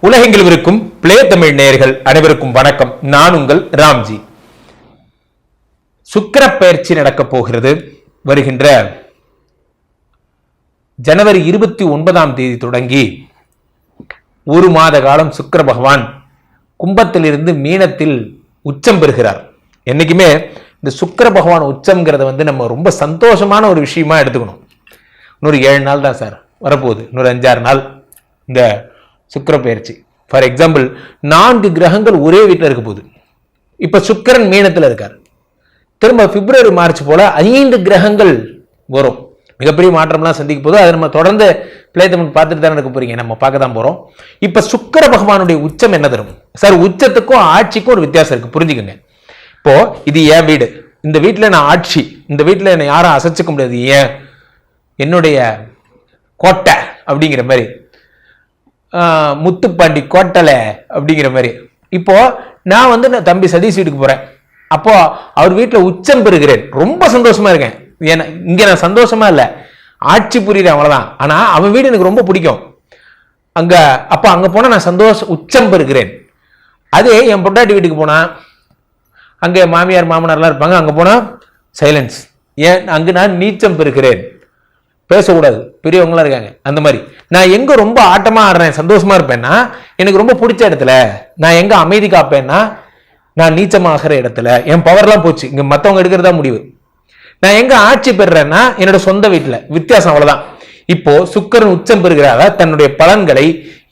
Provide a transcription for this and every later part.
உலகெங்கிலும் இருக்கும் பிளே தமிழ் நேயர்கள் அனைவருக்கும் வணக்கம். நான் உங்கள் ராம்ஜி. சுக்கிர பயிற்சி நடக்கப் போகிறது. வருகின்ற ஜனவரி 29 தொடங்கி ஒரு மாத காலம் சுக்கிர பகவான் கும்பத்திலிருந்து மீனத்தில் உச்சம் பெறுகிறார். என்னைக்குமே இந்த சுக்கிர பகவான் உச்சம்ங்கிறத நம்ம ரொம்ப சந்தோஷமான ஒரு விஷயமா எடுத்துக்கணும். இன்னொரு 7 நாள் தான் சார் வரப்போகுது, இன்னொரு 5-6 நாள் இந்த சுக்கிர பயிற்சி. ஃபார் எக்ஸாம்பிள் 4 கிரகங்கள் ஒரே வீட்டில் இருக்க போகுது. இப்ப சுக்கிரன் மீனத்தில் இருக்கார். திரும்ப பிப்ரவரி மார்ச் போல 5 கிரகங்கள் வரும். மிகப்பெரிய மாற்றம்லாம் சந்திக்க போது அதை நம்ம தொடர்ந்து பிளே தமிழ் பார்த்துட்டு தானே இருக்க போறீங்க, நம்ம பார்க்க தான் போறோம். இப்ப சுக்கிர பகவானுடைய உச்சம் என்ன தரும் சார்? உச்சத்துக்கும் ஆட்சிக்கும் ஒரு வித்தியாசம் இருக்கு, புரிஞ்சுக்கங்க. இப்போ இது என் வீடு, இந்த வீட்டுல நான் ஆட்சி, இந்த வீட்டுல என்னை யாரும் அசைச்சுக்க முடியாது, ஏன் என்னுடைய கோட்டை அப்படிங்கிற மாதிரி, முத்துப்பாண்டி கோட்டலை அப்படிங்கிற மாதிரி. இப்போ நான் தம்பி சதீஷ் வீட்டுக்கு போறேன், அப்போ அவர் வீட்டில் உச்சம் பெறுகிறேன், ரொம்ப சந்தோஷமா இருக்கேன். ஏன்னா இங்க நான் சந்தோஷமா இல்லை, ஆட்சி புரியுறேன், அவ்வளவுதான். ஆனா அவன் வீடு எனக்கு ரொம்ப பிடிக்கும். அப்ப அங்க போனா நான் உச்சம் பெறுகிறேன். அதே என் பொண்டாட்டி வீட்டுக்கு போனா அங்க மாமியார் மாமனார்லாம் இருப்பாங்க, அங்க போனா சைலன்ஸ். ஏன் அங்கு நான் நீச்சம் பெறுகிறேன், பேசக்கூடாது, பெரியவங்களாம் இருக்காங்க. அந்த மாதிரி நான் எங்க ரொம்ப ஆட்டமா ஆடுறேன், சந்தோஷமா இருப்பேன்னா எனக்கு ரொம்ப பிடிச்ச இடத்துல. நான் எங்க அமைதி காப்பேன்னா நான் நீச்சமாகிற இடத்துல. என் பவர்லாம் போச்சு, இங்க மத்தவங்க எடுக்கிறதா முடிவு. நான் எங்க ஆட்சி பெறுறேன்னா என்னோட சொந்த வீட்டுல. வித்தியாசம் அவ்வளவுதான். இப்போ சுக்கிரன் உச்சம் பெறுகிறார், தன்னுடைய பலன்களை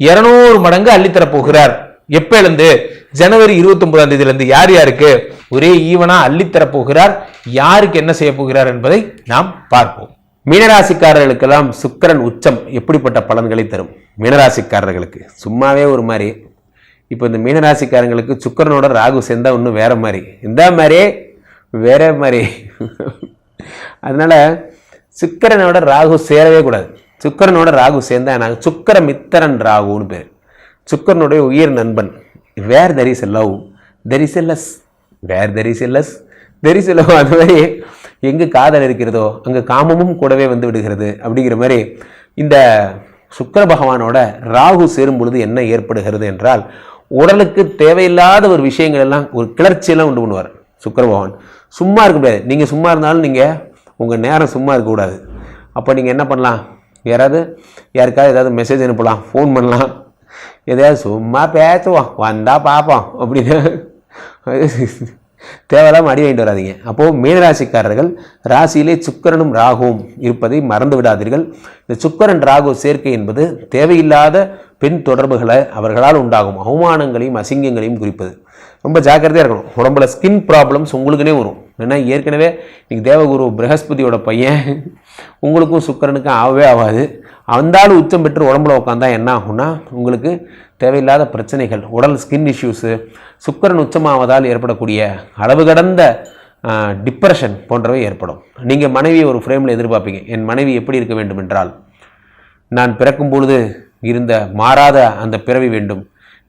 200 மடங்கு அள்ளித்தர போகிறார். எப்ப இருந்து? ஜனவரி 29 இருந்து. யார் யாருக்கு ஒரே ஈவனா அள்ளித்தர போகிறார், யாருக்கு என்ன செய்ய போகிறார் என்பதை நாம் பார்ப்போம். மீனராசிக்காரர்களுக்கெல்லாம் சுக்கிரன் உச்சம் எப்படிப்பட்ட பலன்களை தரும்? மீனராசிக்காரர்களுக்கு சும்மாவே ஒரு மாதிரி. இப்போ இந்த மீனராசிக்காரங்களுக்கு சுக்கிரனோட ராகு சேர்ந்தா இன்னும் வேற மாதிரி, இந்த மாதிரி வேற மாதிரி. அதனால சுக்கிரனோட ராகு சேரவே கூடாது. சுக்கிரனோட ராகு சேர்ந்தா நாங்கள் சுக்கிர மித்திரன் ராகுன்னு பேர். சுக்கிரனுடைய உயிர் நண்பன். Where there is a love there is a less, where there is a less there is a love. அது மாதிரி எங்கு காதல் இருக்கிறதோ அங்கு காமமும் கூடவே வந்து விடுகிறது அப்படிங்கிற மாதிரி. இந்த சுக்கிர பகவானோட ராகு சேரும் பொழுது என்ன ஏற்படுகிறது என்றால், உடலுக்கு தேவையில்லாத ஒரு விஷயங்கள் எல்லாம், ஒரு கிளர்ச்சியெல்லாம் உண்டு பண்ணுவார் சுக்கிர பகவான். சும்மா இருக்க முடியாது. நீங்கள் சும்மா இருந்தாலும் நீங்கள் உங்கள் நேரம் சும்மா இருக்கக்கூடாது. அப்போ நீங்கள் என்ன பண்ணலாம்? யாருக்காவது ஏதாவது மெசேஜ் அனுப்பலாம், ஃபோன் பண்ணலாம், எதையாவது சும்மா பேசுவோம், வந்தால் பார்ப்போம் அப்படின்னு தேவையில்லாம அடி வாங்கிட்டு வராதிங்க. அப்போது மீனராசிக்காரர்கள் ராசியிலே சுக்கிரனும் ராகுவும் இருப்பதை மறந்து விடாதீர்கள். இந்த சுக்கிரன் ராகு சேர்க்கை என்பது தேவையில்லாத பெண் தொடர்புகளை அவர்களால் உண்டாகும் அவமானங்களையும் அசிங்கங்களையும் குறிப்பது. ரொம்ப ஜாக்கிரதையாக இருக்கணும். உடம்புல ஸ்கின் ப்ராப்ளம்ஸ் உங்களுக்குனே வரும். ஏன்னா ஏற்கனவே இன்னைக்கு தேவகுரு பிரகஸ்பதியோட பையன் உங்களுக்கும் சுக்கிரனுக்கும் ஆகவே ஆகாது. அந்தாலும் உச்சம் பெற்று உடம்புல உட்காந்தா என்ன ஆகும்னா, உங்களுக்கு தேவையில்லாத பிரச்சனைகள், உடல் ஸ்கின் இஷ்யூஸு, சுக்கிரன் உச்சமாவதால் ஏற்படக்கூடிய அளவு கடந்த டிப்ரெஷன் போன்றவை ஏற்படும். நீங்கள் மனைவியை ஒரு ஃப்ரேமில் எதிர்பார்ப்பீங்க. என் மனைவி எப்படி இருக்க வேண்டும் என்றால், நான் பிறக்கும் பொழுது இருந்த மாறாத அந்த பிறவி வேண்டும்,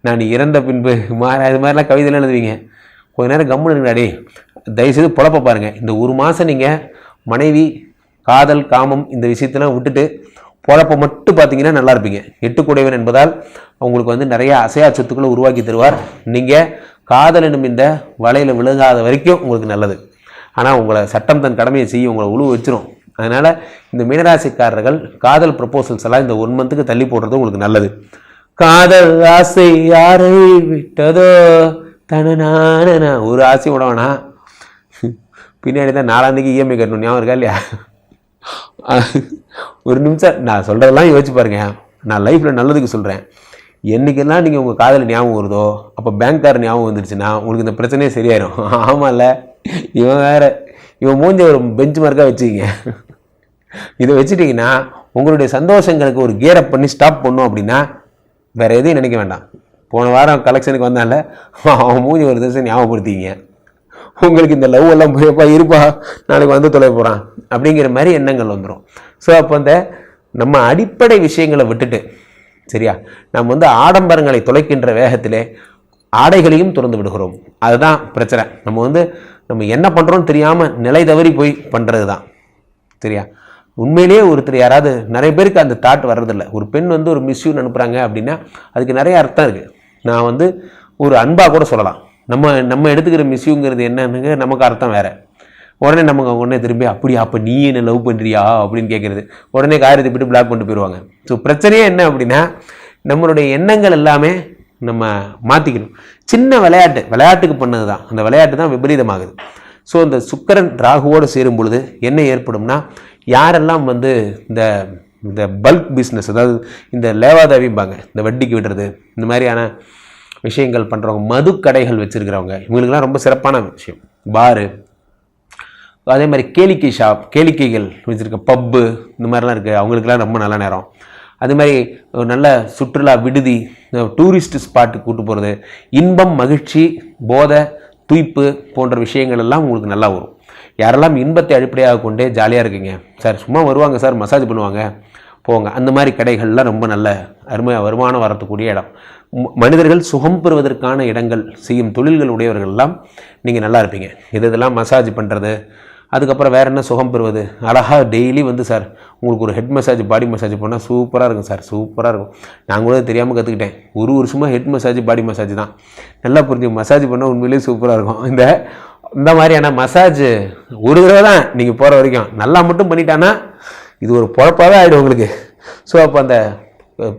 நான் இறந்த பின்பு இது மாதிரிலாம் கவிதைலாம் எழுதுவீங்க. கொஞ்ச நேரம் கம்முன்னு இருங்கடாடி, தயவுசெய்து பொழப்ப பாருங்கள். இந்த ஒரு மாதம் நீங்கள் மனைவி, காதல், காமம் இந்த விஷயத்தெல்லாம் விட்டுட்டு பொழப்ப மட்டும் பார்த்தீங்கன்னா நல்லா இருப்பீங்க. 8 கூடையவன் என்பதால் உங்களுக்கு நிறைய அசையா சொத்துக்களை உருவாக்கி தருவார். நீங்கள் காதல் எனும் இந்த வலையில் விழுகாத வரைக்கும் உங்களுக்கு நல்லது. ஆனால் உங்களை சட்டம் தன் கடமையை செய்ய உங்களை உழுவு வச்சிரும். அதனால் இந்த மீனராசிக்காரர்கள் காதல் ப்ரப்போசல்ஸ் எல்லாம் இந்த 1 மந்த்துக்கு தள்ளி போடுறது உங்களுக்கு நல்லது. காதல் ஆசை யாரை விட்டதோ தனநான, ஒரு ஆசை விடவேனா, பின்னாடி தான் 4ஆம் தேதி இஎம்ஐ கட்டணும், ஞாபகம் இருக்கா இல்லையா? ஒரு நிமிஷம் நான் சொல்கிறதெல்லாம் யோசிச்சு பாருங்க. நான் லைஃப்பில் நல்லதுக்கு சொல்கிறேன். என்றைக்கெல்லாம் நீங்கள் உங்கள் காதல் ஞாபகம் வருதோ அப்போ பேங்க்கார் ஞாபகம் வந்துருச்சுன்னா உங்களுக்கு இந்த பிரச்சனையே சரியாயிரும். ஆமாம்ல, இவன் மூஞ்ச ஒரு பெஞ்ச் மார்க்காக வச்சுக்கிங்க. இதை வச்சுட்டிங்கன்னா உங்களுடைய சந்தோஷங்களுக்கு ஒரு கியரப் பண்ணி ஸ்டாப் பண்ணோம் அப்படின்னா வேறு எதையும் நினைக்க வேண்டாம். போன வாரம் கலெக்ஷனுக்கு வந்தால அவன் மூஞ்சி ஒரு திவசம் ஞாபகப்படுத்திக்கிங்க. உங்களுக்கு இந்த லவ் எல்லாம் போயப்பா இருப்பா, நாளைக்கு வந்து தொலை போகிறான் அப்படிங்கிற மாதிரி எண்ணங்கள் வந்துடும். ஸோ அப்போ நம்ம அடிப்படை விஷயங்களை விட்டுட்டு, சரியா, நம்ம ஆடம்பரங்களை தொலைக்கின்ற வேகத்திலே ஆடைகளையும் திறந்து விடுகிறோம். அதுதான் பிரச்சனை. நம்ம என்ன பண்ணுறோன்னு தெரியாமல் நிலை தவறி போய் பண்ணுறது தான், சரியா. உண்மையிலேயே ஒருத்தர் யாராவது, நிறைய பேருக்கு அந்த தாட் வர்றதில்லை. ஒரு பெண் வந்து ஒரு மிஸ்யூன்னு அனுப்புகிறாங்க அப்படின்னா அதுக்கு நிறைய அர்த்தம் இருக்குது. நான் வந்து ஒரு அன்பாக கூட சொல்லலாம். நம்ம எடுத்துக்கிற மிஸ்யூங்கிறது என்னன்னு நமக்கு அர்த்தம் வேறு. உடனே திரும்பி அப்படியா அப்போ நீ என்ன லவ் பண்ணுறியா அப்படின்னு கேட்குறது. உடனே காரியத்தை விட்டு பிளாக் பண்ணிட்டு போயிடுவாங்க. ஸோ பிரச்சனையே என்ன அப்படின்னா நம்மளுடைய எண்ணங்கள் எல்லாமே நம்ம மாற்றிக்கணும். சின்ன விளையாட்டுக்கு பண்ணது தான், அந்த விளையாட்டு தான் விபரீதமாகுது. ஸோ இந்த சுக்கிரன் ராகுவோடு சேரும் பொழுது என்ன ஏற்படும்னா, யாரெல்லாம் வந்து இந்த பல்க் பிஸ்னஸ், அதாவது இந்த லேவாதாவிம்பாங்க, இந்த வட்டிக்கு விடுறது, இந்த மாதிரியான விஷயங்கள் பண்ணுறவங்க, மது கடைகள் வச்சுருக்கிறவங்க, இவங்களுக்கெல்லாம் ரொம்ப சிறப்பான விஷயம். பாரு, அதே மாதிரி கேளிக்கைகள் வச்சுருக்க பப்பு, இந்த மாதிரிலாம் இருக்குது, அவங்களுக்கெல்லாம் ரொம்ப நல்ல நேரம். அது மாதிரி நல்ல சுற்றுலா விடுதி, டூரிஸ்ட் ஸ்பாட்டுக்கு கூட்டு போகிறது, இன்பம், மகிழ்ச்சி, போதை, துய்ப்பு போன்ற விஷயங்கள் எல்லாம் உங்களுக்கு நல்லா வரும். யாரெல்லாம் இன்பத்தை அடிப்படையாக கொண்டே ஜாலியாக இருக்குங்க சார், சும்மா வருவாங்க சார், மசாஜ் பண்ணுவாங்க, போங்க, அந்த மாதிரி கடைகள்லாம் ரொம்ப நல்ல அருமையாக வருமானம் வரக்கூடிய இடம். மனிதர்கள் சுகம் பெறுவதற்கான இடங்கள், செய்யும் தொழில்கள் உடையவர்கள்லாம் நீங்கள் நல்லா இருப்பீங்க. இதெல்லாம் மசாஜ் பண்ணுறது, அதுக்கப்புறம் வேறு என்ன சுகம் பெறுவது, அழகாக டெய்லி வந்து சார் உங்களுக்கு ஒரு ஹெட் மசாஜ், பாடி மசாஜ் பண்ணால் சூப்பராக இருக்கும் சார், சூப்பராக இருக்கும். நான் கூட தெரியாமல் கற்றுக்கிட்டேன். ஒரு வருஷமாக ஹெட் மசாஜ், பாடி மசாஜ் தான். நல்லா புரிஞ்சு மசாஜ் பண்ணால் உண்மையிலேயே சூப்பராக இருக்கும். இந்த மாதிரியான மசாஜ் ஒரு தடவை தான் நீங்கள் போகிற வரைக்கும் நல்லா மட்டும் பண்ணிட்டான்னா இது ஒரு பொழப்பாகவே ஆகிடும் உங்களுக்கு. ஸோ அப்போ அந்த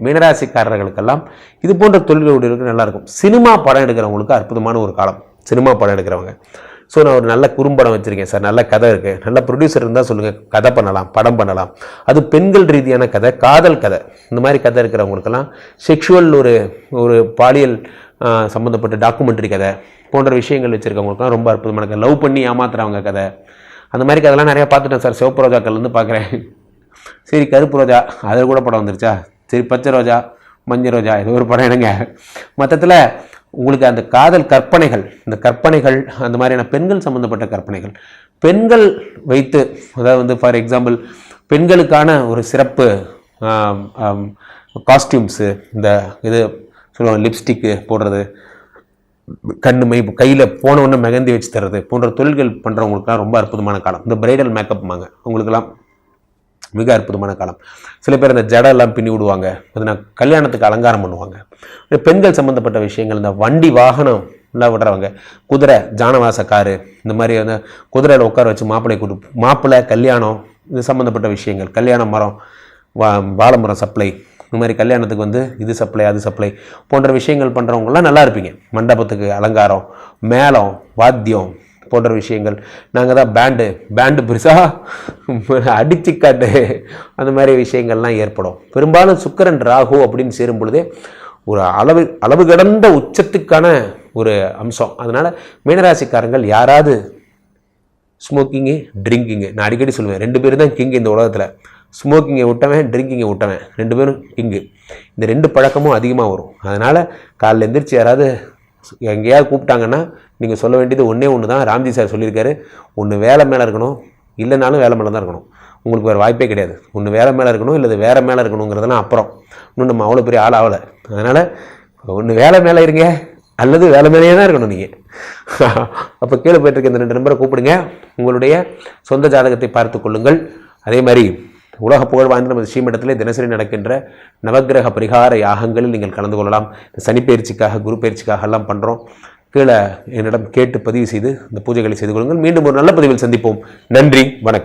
மீனராசிக்காரர்களுக்கெல்லாம் இது போன்ற தொழில்களுடைய நல்லாயிருக்கும். சினிமா படம் எடுக்கிறவங்களுக்கு அற்புதமான ஒரு காலம், சினிமா படம் எடுக்கிறவங்க. ஸோ நான் ஒரு நல்ல குறும்படம் வச்சுருக்கேன் சார், நல்ல கதை இருக்குது, நல்ல ப்ரொடியூசர் இருந்தால் சொல்லுங்கள், கதை பண்ணலாம், படம் பண்ணலாம். அது பெண்கள் ரீதியான கதை, காதல் கதை, இந்த மாதிரி கதை இருக்கிறவங்களுக்கெல்லாம், செக்ஷுவல் ஒரு பாலியல் சம்மந்தப்பட்ட டாக்குமெண்ட்ரி கதை போன்ற விஷயங்கள் வச்சுருக்கவங்களுக்குலாம் ரொம்ப அற்புதமான கதை. லவ் பண்ணி ஏமாத்துறவங்க கதை, அந்த மாதிரி கதைலாம் நிறையா பார்த்துட்டேன் சார். சிவப்பு ரோஜாக்கள்லேருந்து பார்க்குறேன். சரி, கருப்பு ரோஜா அதில் கூட படம் வந்துருச்சா, சரி பச்சை ரோஜா, மஞ்சள் ரோஜா, இது ஒரு படம் எடுங்க. மொத்தத்தில் உங்களுக்கு அந்த காதல் கற்பனைகள், இந்த கற்பனைகள், அந்த மாதிரியான பெண்கள் சம்மந்தப்பட்ட கற்பனைகள், பெண்கள் வைத்து, அதாவது வந்து ஃபார் எக்ஸாம்பிள் பெண்களுக்கான ஒரு சிறப்பு காஸ்டியூம்ஸு, இந்த இது சொல்லுவாங்க லிப்ஸ்டிக்கு போடுறது, கண்ணுமை கையில் போனவொன்னே மெகந்தி வச்சு தர்றது போன்ற தொழில்கள் பண்ணுறவங்களுக்குலாம் ரொம்ப அற்புதமான காலம். இந்த பிரைடல் மேக்கப்மாங்க, அவங்களுக்கெல்லாம் மிக அற்புதமான காலம். சில பேர் இந்த ஜடெல்லாம் பின்னி விடுவாங்க, அது கல்யாணத்துக்கு அலங்காரம் பண்ணுவாங்க. பெண்கள் சம்மந்தப்பட்ட விஷயங்கள், இந்த வண்டி வாகனம் எல்லாம் விடுறவங்க, குதிரை, ஜானவாச காரு, இந்த மாதிரி வந்து குதிரையில் உட்கார வச்சு மாப்பிள்ளை கல்யாணம், இது சம்மந்தப்பட்ட விஷயங்கள், கல்யாண மரம், வாழை மரம் சப்ளை, இந்த மாதிரி கல்யாணத்துக்கு வந்து இது சப்ளை அது சப்ளை போன்ற விஷயங்கள் பண்ணுறவங்களாம் நல்லா இருப்பீங்க. மண்டபத்துக்கு அலங்காரம், மேளம், வாத்தியம் போன்ற விஷயங்கள். நாங்கள் தான் பேண்டு பெருசாக அடிச்சு காட்டு, அந்த மாதிரி விஷயங்கள்லாம் ஏற்படும். பெரும்பாலும் சுக்கிரன் ராகு அப்படின்னு சேரும் பொழுதே ஒரு அளவு கடந்த உச்சத்துக்கான ஒரு அம்சம். அதனால் மீனராசிக்காரங்கள் யாராவது ஸ்மோக்கிங்கு, ட்ரிங்கிங்கு, நான் அடிக்கடி சொல்லுவேன், 2 பேர் தான் கிங்கு இந்த உலகத்தில். ஸ்மோக்கிங்கை விட்டவன், ட்ரிங்கிங்கை விட்டவன், 2 பேரும் கிங்கு. இந்த 2 பழக்கமும் அதிகமாக வரும். அதனால் காலையில் எந்திரிச்சு யாராவது எங்கேயாவது கூப்பிட்டாங்கன்னா நீங்கள் சொல்ல வேண்டியது ஒன்று தான். ராம்ஜி சார் சொல்லியிருக்காரு, ஒன்று வேலை மேலே இருக்கணும், இல்லைனாலும் வேலை மேலே தான் இருக்கணும். உங்களுக்கு வேறு வாய்ப்பே கிடையாது. ஒன்று வேலை மேலே இருக்கணும், இல்லை வேறு மேலே இருக்கணுங்கிறதெல்லாம் அப்புறம். இன்னும் நம்ம அவ்வளோ பெரிய ஆள் ஆகலை. அதனால் ஒன்று வேலை மேலே இருங்க, அல்லது வேலை மேலேயே தான் இருக்கணும் நீங்கள். அப்போ கீழே போயிட்டுருக்க இந்த 2 நம்பரை கூப்பிடுங்க, உங்களுடைய சொந்த ஜாதகத்தை பார்த்து கொள்ளுங்கள். அதே மாதிரி உலக புகழ் வாய்ந்த நமது ஸ்ரீமடத்திலே தினசரி நடக்கின்ற நவக்கிரக பரிகார யாகங்களில் நீங்கள் கலந்து கொள்ளலாம். சனி பயிற்சிக்காக, குரு பயிற்சிக்காக எல்லாம் பண்ணுறோம். கீழே என்னிடம் கேட்டு பதிவு செய்து இந்த பூஜைகளை செய்து கொள்ளுங்கள். மீண்டும் ஒரு நல்ல பதிவில் சந்திப்போம். நன்றி, வணக்கம்.